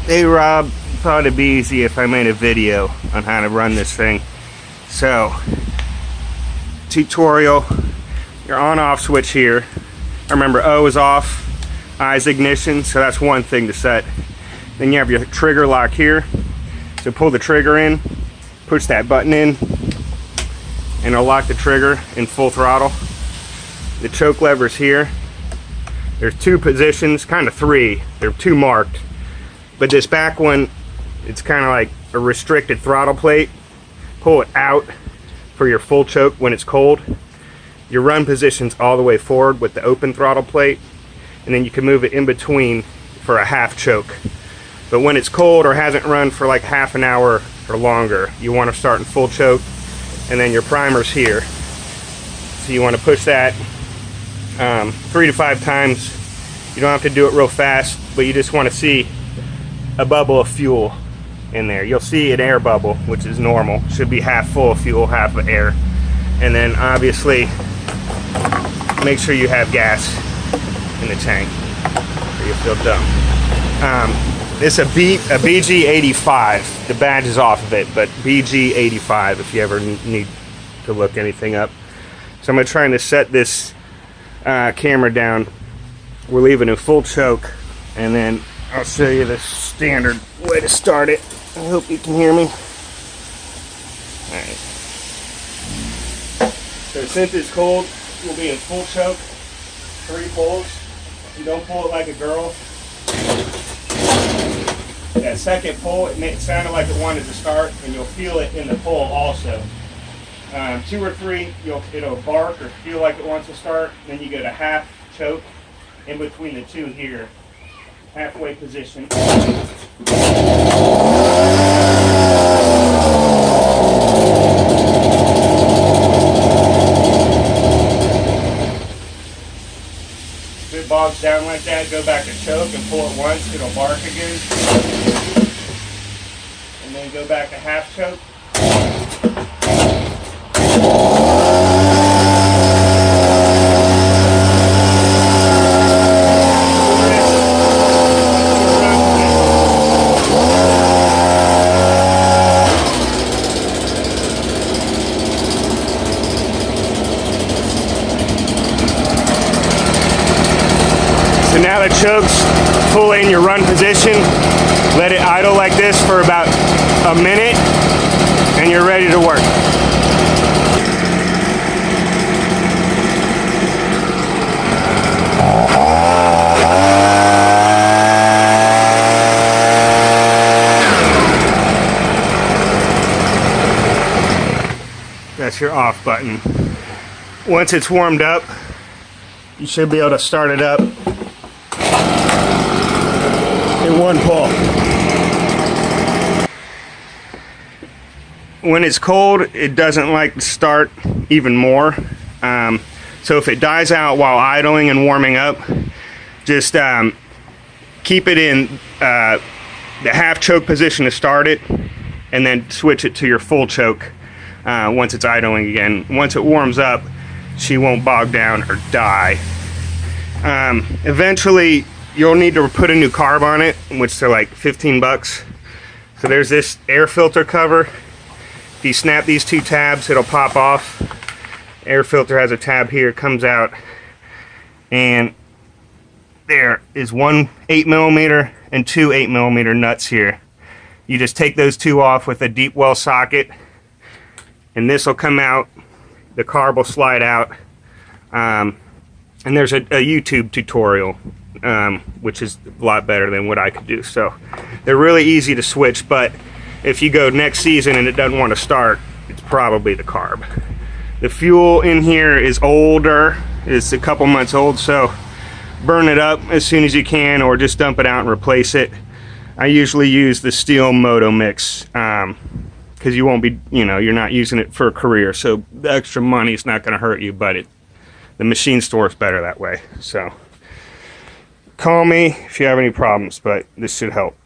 Hey Rob, thought it'd be easy if I made a video on how to run this thing. So, tutorial, your on-off switch here. Remember, O is off, I is ignition, so that's one thing to set. Then you have your trigger lock here. So pull the trigger in, push that button in, and it'll lock the trigger in full throttle. The choke lever's here. There's two positions, kind of three. There are two marked. But this back one, it's kind of like a restricted throttle plate. Pull it out for your full choke when it's cold. Your run position's all the way forward with the open throttle plate, and then you can move it in between for a half choke. But when it's cold or hasn't run for like half an hour or longer, you want to start in full choke, and then your primer's here. So you want to push that 3 to 5 times. You don't have to do it real fast, but you just want to see a bubble of fuel in there. You'll see an air bubble, which is normal. Should be half full of fuel, half of air. And then obviously make sure you have gas in the tank or you'll feel dumb. It's a BG85. The badge is off of it, but BG85 if you ever need to look anything up. So I'm trying to set this camera down. We're leaving a full choke, and then I'll show you the standard way to start it. I hope you can hear me. Alright. So since it's cold, we'll be in full choke. 3 pulls. You don't pull it like a girl. That second pull, it sounded like it wanted to start, and you'll feel it in the pull also. 2 or 3, it'll bark or feel like it wants to start. Then you go to half choke in between the two here. Halfway position. If it bogs down like that, go back to choke and pull it once, it'll bark again. And then go back to half choke. So now the choke's fully in your run position. Let it idle like this for about a minute, and you're ready to work. That's your off button. Once it's warmed up, you should be able to start it up in one pull. When it's cold, it doesn't like to start even more. So if it dies out while idling and warming up, just keep it in the half choke position to start it, and then switch it to your full choke once it's idling again. Once it warms up, she won't bog down or die. Eventually, you'll need to put a new carb on it, which are like 15 bucks. So there's this air filter cover. If you snap these 2 tabs, it'll pop off. Air filter has a tab here, comes out, and there is 1 8mm and 2 8mm nuts here. You just take those 2 off with a deep well socket, and this will come out. The carb will slide out, and there's a YouTube tutorial, which is a lot better than what I could do. So they're really easy to switch, but if you go next season and it doesn't want to start, it's probably the carb. The fuel in here is older. It's a couple months old, so burn it up as soon as you can, or just dump it out and replace it. I usually use the Steel Moto Mix, because you won't be, you're not using it for a career, so the extra money is not going to hurt you, but the machine store is better that way. So call me if you have any problems, but this should help.